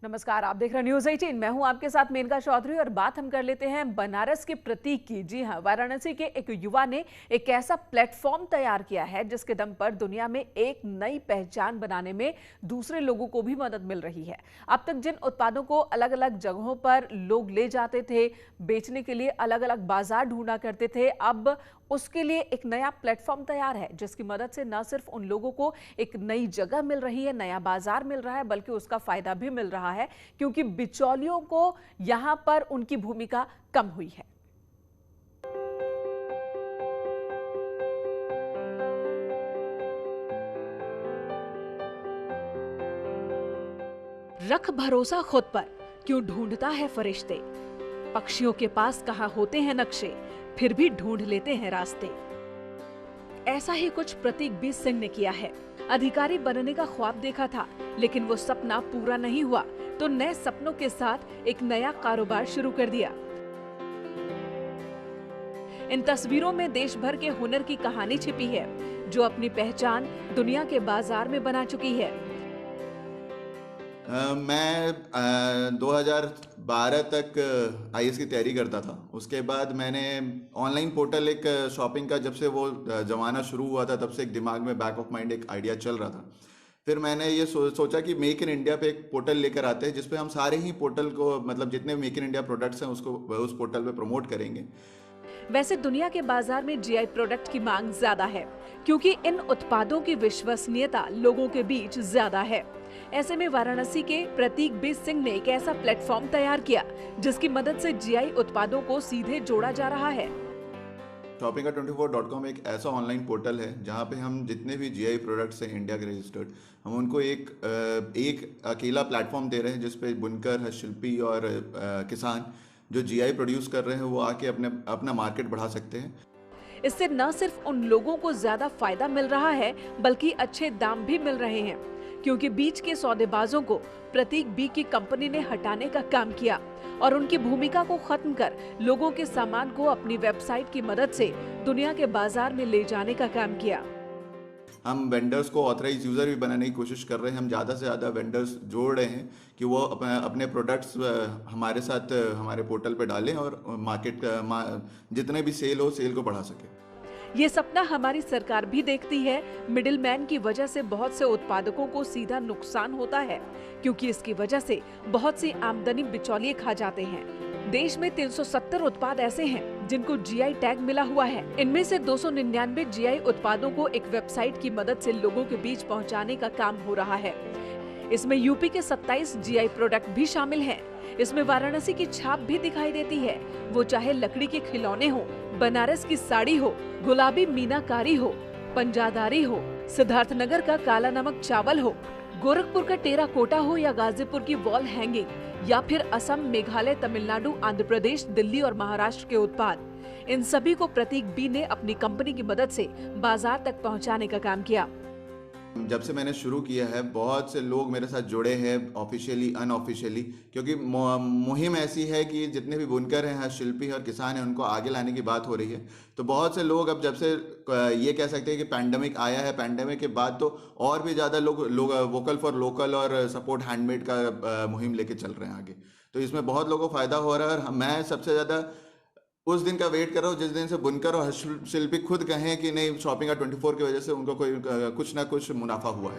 नमस्कार, आप देख रहे हैं न्यूज 18। मैं हूं आपके साथ मेनका चौधरी और बात हम कर लेते हैं बनारस के प्रतीक की। जी हां, वाराणसी के एक युवा ने एक ऐसा प्लेटफॉर्म तैयार किया है जिसके दम पर दुनिया में एक नई पहचान बनाने में दूसरे लोगों को भी मदद मिल रही है। अब तक जिन उत्पादों को अलग अलग जगहों पर लोग ले जाते थे बेचने के लिए, अलग अलग बाजार ढूंढा करते थे, अब उसके लिए एक नया प्लेटफॉर्म तैयार है जिसकी मदद से न सिर्फ उन लोगों को एक नई जगह मिल रही है, नया बाजार मिल रहा है, बल्कि उसका फायदा भी मिल रहा है क्योंकि बिचौलियों को यहां पर उनकी भूमिका कम हुई है। रख भरोसा खुद पर, क्यों ढूंढता है फरिश्ते। पक्षियों के पास कहां होते हैं नक्शे, फिर भी ढूंढ लेते हैं रास्ते। ऐसा ही कुछ प्रतीक बी सिंह ने किया है। अधिकारी बनने का ख्वाब देखा था, लेकिन वो सपना पूरा नहीं हुआ तो नए सपनों के साथ एक नया कारोबार शुरू कर दिया। इन तस्वीरों में देश भर के हुनर की कहानी छिपी है जो अपनी पहचान दुनिया के बाजार में बना चुकी है। मैं 2012 तक आईएएस की तैयारी करता था। उसके बाद मैंने ऑनलाइन पोर्टल एक शॉपिंग का जब से वो ज़माना शुरू हुआ था तब से एक दिमाग में बैक ऑफ माइंड एक आइडिया चल रहा था। फिर मैंने ये सोचा कि मेक इन इंडिया पे एक पोर्टल लेकर आते हैं जिसपे हम सारे ही पोर्टल को मतलब जितने मेक इन इंडिया प्रोडक्ट्स हैं उसको उस पोर्टल पे प्रमोट करेंगे। वैसे दुनिया के बाजार में जीआई प्रोडक्ट की मांग ज्यादा है क्योंकि इन उत्पादों की विश्वसनीयता लोगों के बीच ज्यादा है। ऐसे में वाराणसी के प्रतीक बी सिंह ने एक ऐसा प्लेटफॉर्म तैयार किया जिसकी मदद से जीआई उत्पादों को सीधे जोड़ा जा रहा है। Shoppinga24.com एक ऐसा ऑनलाइन पोर्टल है जहाँ पे हम जितने भी जीआई प्रोडक्ट्स हैं इंडिया के रजिस्टर्ड, हम उनको एक अकेला प्लेटफॉर्म दे रहे हैं जिसपे बुनकर, हस्तशिल्पी और किसान जो जीआई प्रोड्यूस कर रहे हैं वो आके अपना मार्केट बढ़ा सकते हैं। इससे न सिर्फ उन लोगों को ज्यादा फायदा मिल रहा है बल्कि अच्छे दाम भी मिल रहे हैं क्योंकि बीच के सौदेबाजों को प्रतीक बी की कंपनी ने हटाने का काम किया और उनकी भूमिका को खत्म कर लोगों के सामान को अपनी वेबसाइट की मदद से दुनिया के बाजार में ले जाने का काम किया। हम वेंडर्स को ऑथराइज यूज़र भी बनाने की कोशिश कर रहे हैं। हम ज़्यादा से ज़्यादा वेंडर्स जोड़ रहे हैं कि वो अपने प्रोडक्ट्स हमारे साथ हमारे पोर्टल पे डालें और जितने भी सेल को बढ़ा सके। ये सपना हमारी सरकार भी देखती है। मिडिलमैन की वजह से बहुत से उत्पादकों को सीधा नुकसान होता है क्योंकि इसकी वजह से बहुत सी आमदनी बिचौलिए खा जाते हैं। देश में 370 उत्पाद ऐसे हैं जिनको जीआई टैग मिला हुआ है। इनमें से 299 जीआई उत्पादों को एक वेबसाइट की मदद से लोगों के बीच पहुंचाने का काम हो रहा है। इसमें यूपी के 27 जीआई प्रोडक्ट भी शामिल हैं। इसमें वाराणसी की छाप भी दिखाई देती है, वो चाहे लकड़ी के खिलौने हो, बनारस की साड़ी हो, गुलाबी मीनाकारी हो, पंजादारी हो, सिद्धार्थनगर का काला नमक चावल हो, गोरखपुर का टेराकोटा हो या गाजीपुर की वॉल हैंगिंग या फिर असम, मेघालय, तमिलनाडु, आंध्र प्रदेश, दिल्ली और महाराष्ट्र के उत्पाद। इन सभी को प्रतीक बी ने अपनी कंपनी की मदद से बाजार तक पहुंचाने का काम किया। जब से मैंने शुरू किया है बहुत से लोग मेरे साथ जुड़े हैं, ऑफिशियली अनऑफिशियली, क्योंकि मुहिम ऐसी है कि जितने भी बुनकर हैं, हस्तशिल्पी और किसान हैं, उनको आगे लाने की बात हो रही है। तो बहुत से लोग अब जब से ये कह सकते हैं कि पैंडेमिक आया है, पैंडेमिक के बाद तो और भी ज़्यादा लोग वोकल फॉर लोकल और सपोर्ट हैंडमेड का मुहिम लेके चल रहे हैं आगे। तो इसमें बहुत लोगों को फ़ायदा हो रहा है और मैं सबसे ज़्यादा उस दिन का वेट कर रहा हूँ जिस दिन से बुनकर और हस्तशिल्पी खुद कहें कि नहीं, Shoppinga24 की वजह से उनको कुछ ना कुछ मुनाफा हुआ है।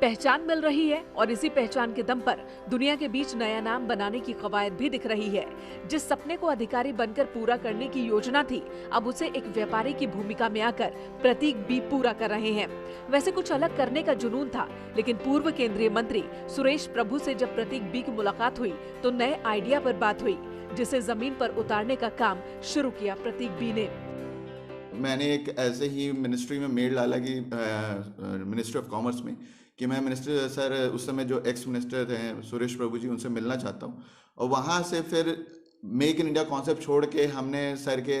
पहचान मिल रही है और इसी पहचान के दम पर दुनिया के बीच नया नाम बनाने की कवायद भी दिख रही है। जिस सपने को अधिकारी बनकर पूरा करने की योजना थी, अब उसे एक व्यापारी की भूमिका में आकर प्रतीक बी पूरा कर रहे हैं। वैसे कुछ अलग करने का जुनून था, लेकिन पूर्व केंद्रीय मंत्री सुरेश प्रभु से जब प्रतीक बी की मुलाकात हुई तो नए आइडिया पर बात हुई जिसे जमीन पर उतारने का काम शुरू किया प्रतीक बी ने। मैंने एक ऐसे ही मिनिस्ट्री में मेल डाला कि मिनिस्ट्री ऑफ कॉमर्स में कि मैं मिनिस्टर सर, उस समय जो एक्स मिनिस्टर थे सुरेश प्रभु जी, उनसे मिलना चाहता हूँ। और वहाँ से फिर मेक इन इंडिया कॉन्सेप्ट छोड़ के हमने सर के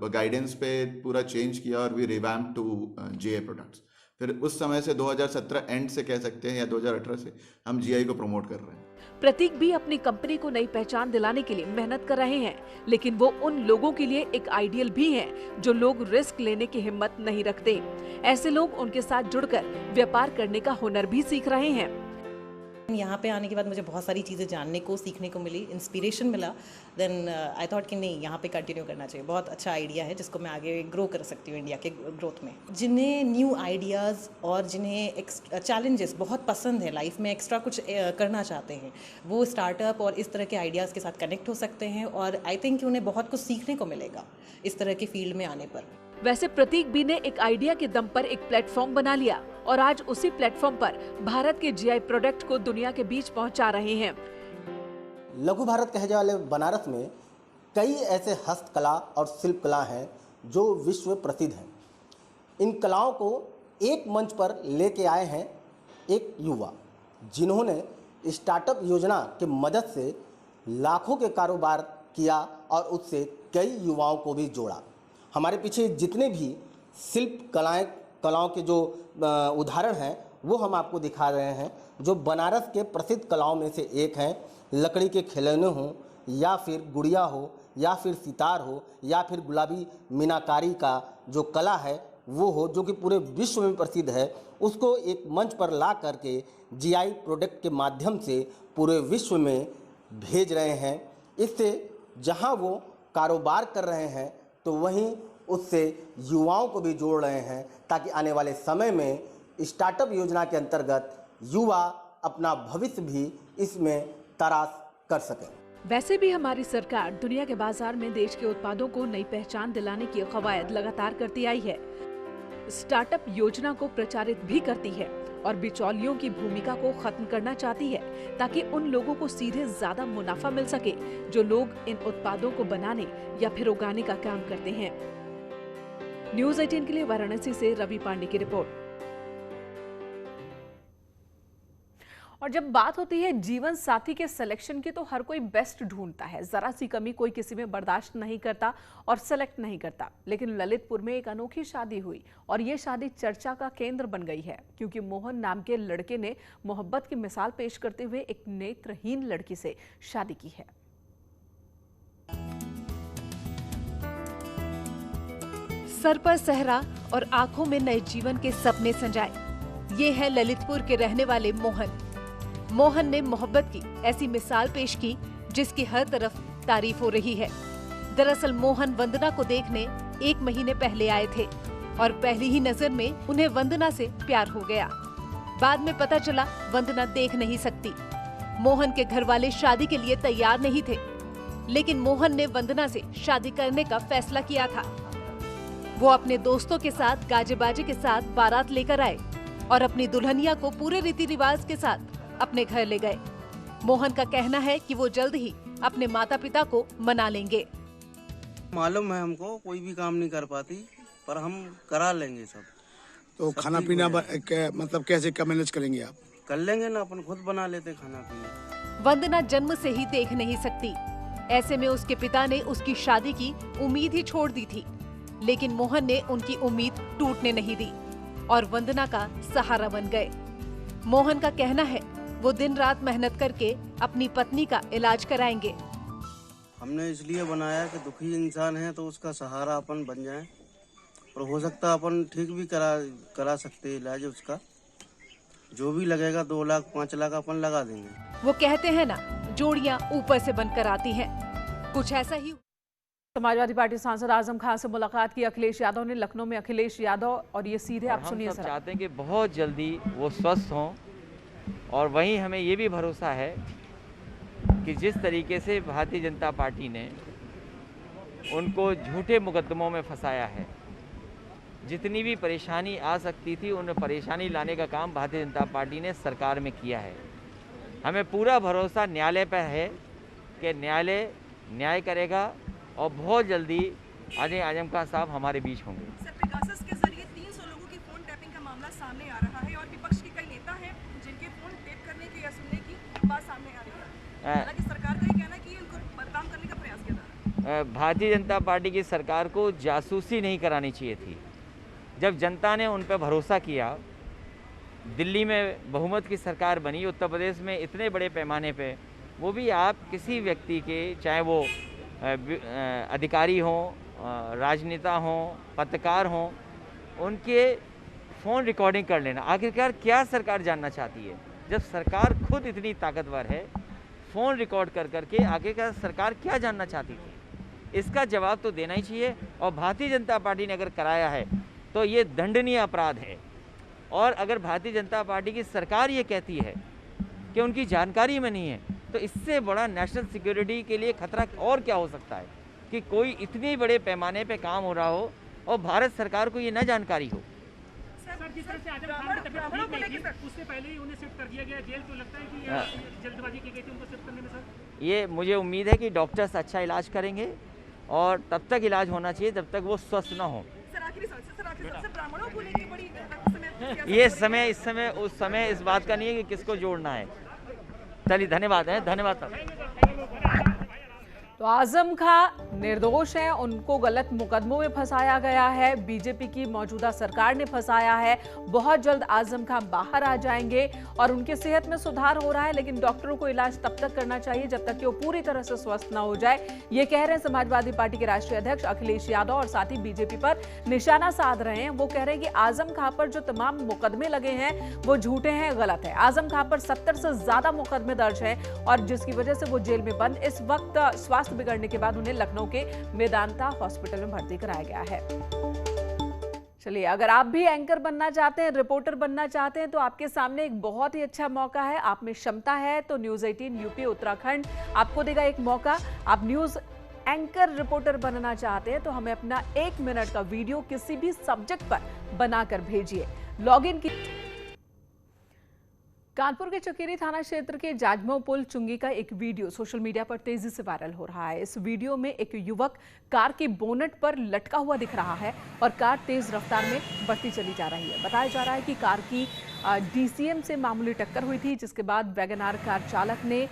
गाइडेंस पे पूरा चेंज किया और we revamp to GI products. फिर उस समय से 2017 एंड से कह सकते हैं या 2018 से हम जीआई को प्रमोट कर रहे हैं। प्रतीक भी अपनी कंपनी को नई पहचान दिलाने के लिए मेहनत कर रहे हैं, लेकिन वो उन लोगों के लिए एक आइडियल भी हैं जो लोग रिस्क लेने की हिम्मत नहीं रखते। ऐसे लोग उनके साथ जुड़कर व्यापार करने का हुनर भी सीख रहे हैं। यहाँ पे आने के बाद मुझे बहुत सारी चीज़ें जानने को, सीखने को मिली, इंस्पिरेशन मिला। देन आई थॉट कि नहीं, यहाँ पे कंटिन्यू करना चाहिए। बहुत अच्छा आइडिया है जिसको मैं आगे ग्रो कर सकती हूँ इंडिया के ग्रोथ में। जिन्हें न्यू आइडियाज़ और जिन्हें चैलेंजेस बहुत पसंद है, लाइफ में एक्स्ट्रा कुछ करना चाहते हैं, वो स्टार्टअप और इस तरह के आइडियाज़ के साथ कनेक्ट हो सकते हैं। और आई थिंक कि उन्हें बहुत कुछ सीखने को मिलेगा इस तरह के फील्ड में आने पर। वैसे प्रतीक बी ने एक आइडिया के दम पर एक प्लेटफॉर्म बना लिया और आज उसी प्लेटफॉर्म पर भारत के जीआई प्रोडक्ट को दुनिया के बीच पहुंचा रहे हैं। लघु भारत कहे वाले बनारस में कई ऐसे हस्तकला और शिल्प कला हैं जो विश्व प्रसिद्ध हैं। इन कलाओं को एक मंच पर लेके आए हैं एक युवा, जिन्होंने स्टार्टअप योजना की मदद से लाखों के कारोबार किया और उससे कई युवाओं को भी जोड़ा। हमारे पीछे जितने भी शिल्प कलाओं के जो उदाहरण हैं वो हम आपको दिखा रहे हैं, जो बनारस के प्रसिद्ध कलाओं में से एक हैं। लकड़ी के खिलौने हों या फिर गुड़िया हो या फिर सितार हो या फिर गुलाबी मीनाकारी का जो कला है वो हो, जो कि पूरे विश्व में प्रसिद्ध है, उसको एक मंच पर ला करके जीआई प्रोडक्ट के माध्यम से पूरे विश्व में भेज रहे हैं। इससे जहां वो कारोबार कर रहे हैं तो वहीं उससे युवाओं को भी जोड़ रहे हैं, ताकि आने वाले समय में स्टार्टअप योजना के अंतर्गत युवा अपना भविष्य भी इसमें तराश कर सकें। वैसे भी हमारी सरकार दुनिया के बाजार में देश के उत्पादों को नई पहचान दिलाने की कवायद लगातार करती आई है। स्टार्टअप योजना को प्रचारित भी करती है और बिचौलियों की भूमिका को खत्म करना चाहती है, ताकि उन लोगों को सीधे ज्यादा मुनाफा मिल सके जो लोग इन उत्पादों को बनाने या फिर उगाने का काम करते हैं। न्यूज़ 18 के लिए वाराणसी से रवि पांडे की रिपोर्ट। और जब बात होती है जीवन साथी के सिलेक्शन की, तो हर कोई बेस्ट ढूंढता है। जरा सी कमी कोई किसी में बर्दाश्त नहीं करता और सेलेक्ट नहीं करता। लेकिन ललितपुर में एक अनोखी शादी हुई और ये शादी चर्चा का केंद्र बन गई है, क्योंकि मोहन नाम के लड़के ने मोहब्बत की मिसाल पेश करते हुए एक नेत्रहीन लड़की से शादी की है। सर पर सहरा और आंखों में नए जीवन के सपने संजाए, ये है ललितपुर के रहने वाले मोहन। मोहन ने मोहब्बत की ऐसी मिसाल पेश की जिसकी हर तरफ तारीफ हो रही है। दरअसल मोहन वंदना को देखने 1 महीने पहले आए थे और पहली ही नजर में उन्हें वंदना से प्यार हो गया। बाद में पता चला वंदना देख नहीं सकती। मोहन के घर वाले शादी के लिए तैयार नहीं थे, लेकिन मोहन ने वंदना से शादी करने का फैसला किया था। वो अपने दोस्तों के साथ गाजे बाजे के साथ बारात लेकर आए और अपनी दुल्हनिया को पूरे रीति रिवाज के साथ अपने घर ले गए। मोहन का कहना है कि वो जल्द ही अपने माता पिता को मना लेंगे। मालूम है हमको कोई भी काम नहीं कर पाती, पर हम करा लेंगे सब। तो खाना पीना मतलब कैसे क्या मैनेज करेंगे आप? कर लेंगे ना, अपन खुद बना लेते खाना पीना। वंदना जन्म से ही देख नहीं सकती, ऐसे में उसके पिता ने उसकी शादी की उम्मीद ही छोड़ दी थी। लेकिन मोहन ने उनकी उम्मीद टूटने नहीं दी और वंदना का सहारा बन गए। मोहन का कहना है वो दिन रात मेहनत करके अपनी पत्नी का इलाज कराएंगे। हमने इसलिए बनाया कि दुखी इंसान है तो उसका सहारा अपन बन जाए, और हो सकता अपन ठीक भी करा सकते इलाज उसका। जो भी लगेगा 2 लाख 5 लाख अपन लगा देंगे। वो कहते हैं ना, जोड़ियां ऊपर से बनकर आती हैं। कुछ ऐसा ही समाजवादी पार्टी सांसद आजम खान से मुलाकात की अखिलेश यादव ने लखनऊ में। अखिलेश यादव, और ये सीधे आप सुनिए। हम सब चाहते हैं कि बहुत जल्दी वो स्वस्थ हों, और वहीं हमें ये भी भरोसा है कि जिस तरीके से भारतीय जनता पार्टी ने उनको झूठे मुकदमों में फंसाया है, जितनी भी परेशानी आ सकती थी उन परेशानी लाने का काम भारतीय जनता पार्टी ने सरकार में किया है। हमें पूरा भरोसा न्यायालय पर है कि न्यायालय न्याय करेगा और बहुत जल्दी आजम खान साहब हमारे बीच होंगे। सर, पेगासस के जरिए 300 लोगों की फोन टैपिंग का मामला सामने आ रहा है और विपक्ष के कई नेता हैं जिनके फोन टैप करने की या सुनने की बात सामने आ रही है। हालांकि सरकार का ये कहना है कि इनको बदनाम करने का प्रयास किया जा रहा है। भारतीय जनता पार्टी की सरकार को जासूसी नहीं करानी चाहिए थी। जब जनता ने उन पर भरोसा किया, दिल्ली में बहुमत की सरकार बनी, उत्तर प्रदेश में इतने बड़े पैमाने पे, वो भी आप किसी व्यक्ति के, चाहे वो अधिकारी हों, राजनेता हों, पत्रकार हों, उनके फ़ोन रिकॉर्डिंग कर लेना। आखिरकार क्या सरकार जानना चाहती है? जब सरकार खुद इतनी ताकतवर है, फ़ोन रिकॉर्ड कर करके आगे का सरकार क्या जानना चाहती थी, इसका जवाब तो देना ही चाहिए। और भारतीय जनता पार्टी ने अगर कराया है तो ये दंडनीय अपराध है। और अगर भारतीय जनता पार्टी की सरकार ये कहती है कि उनकी जानकारी में नहीं है, तो इससे बड़ा नेशनल सिक्योरिटी के लिए खतरा और क्या हो सकता है कि कोई इतने बड़े पैमाने पे काम हो रहा हो और भारत सरकार को ये न जानकारी हो। सर, जिस तरह से आजम खान की तबीयत ठीक नहीं थी, उससे पहले ही उन्हें शिफ्ट कर दिया गया जेल, तो लगता है कि ये जल्दबाजी की गई थी उनको शिफ्ट करने में सर? ये मुझे उम्मीद है कि डॉक्टर्स अच्छा इलाज करेंगे और तब तक इलाज होना चाहिए जब तक वो स्वस्थ ना हो। ब्राह्मणों को लेकर बड़ी ये समय उस समय इस बात का नहीं है कि किसको जोड़ना है। चलिए, धन्यवाद है, धन्यवाद सर। तो आजम खां निर्दोष हैं, उनको गलत मुकदमों में फंसाया गया है, बीजेपी की मौजूदा सरकार ने फंसाया है। बहुत जल्द आजम खां बाहर आ जाएंगे और उनकी सेहत में सुधार हो रहा है, लेकिन डॉक्टरों को इलाज तब तक करना चाहिए जब तक कि वो पूरी तरह से स्वस्थ ना हो जाए। ये कह रहे हैं समाजवादी पार्टी के राष्ट्रीय अध्यक्ष अखिलेश यादव, और साथ ही बीजेपी पर निशाना साध रहे हैं। वो कह रहे हैं कि आजम खां पर जो तमाम मुकदमे लगे हैं वो झूठे हैं, गलत है। आजम खां पर 70 से ज्यादा मुकदमे दर्ज हैं और जिसकी वजह से वो जेल में बंद। इस वक्त स्वास्थ्य बिगड़ने के बाद उन्हें लखनऊ के मेदांता हॉस्पिटल में भर्ती कराया गया है। चलिए, अगर आप भी एंकर बनना चाहते हैं, रिपोर्टर बनना चाहते हैं, तो आपके सामने एक बहुत ही अच्छा मौका है। आप में क्षमता है तो न्यूज़ 18 यूपी उत्तराखंड आपको देगा एक मौका। आप न्यूज़ एंकर रिपोर्टर बनना चाहते हैं तो हमें अपना 1 मिनट का वीडियो किसी भी सब्जेक्ट पर बनाकर भेजिए। लॉगिन की कानपुर के चकेरी थाना क्षेत्र के जाजमऊ पुल चुंगी का एक वीडियो सोशल मीडिया पर तेजी से वायरल हो रहा है। इस वीडियो में एक युवक कार के बोनट पर लटका हुआ दिख रहा है और कार तेज रफ्तार में बढ़ती चली जा रही है। बताया जा रहा है कि कार की डीसीएम से मामूली टक्कर हुई थी, जिसके बाद वैगनआर कार चालक ने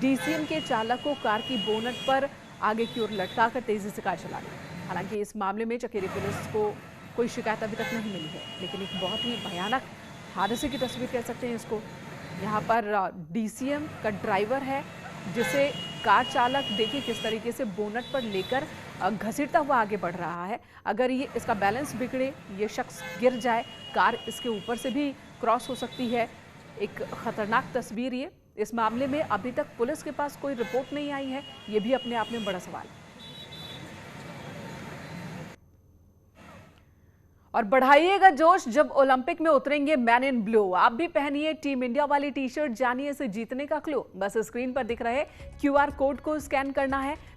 डीसीएम के चालक को कार की बोनट पर आगे की ओर लटकाकर तेजी से कार चला ली। हालांकि इस मामले में चकेरी पुलिस को कोई शिकायत अभी तक नहीं मिली है, लेकिन एक बहुत ही भयानक हादसे की तस्वीर कह सकते हैं इसको। यहाँ पर डीसीएम का ड्राइवर है जिसे कार चालक देखिए किस तरीके से बोनट पर लेकर घसीटता हुआ आगे बढ़ रहा है। अगर ये इसका बैलेंस बिगड़े, ये शख्स गिर जाए, कार इसके ऊपर से भी क्रॉस हो सकती है। एक खतरनाक तस्वीर ये। इस मामले में अभी तक पुलिस के पास कोई रिपोर्ट नहीं आई है, ये भी अपने आप में बड़ा सवाल है। और बढ़ाइएगा जोश जब ओलंपिक में उतरेंगे मैन इन ब्लू। आप भी पहनिए टीम इंडिया वाली टी शर्ट, जानिए इसे जीतने का क्लू। बस स्क्रीन पर दिख रहे QR कोड को स्कैन करना है।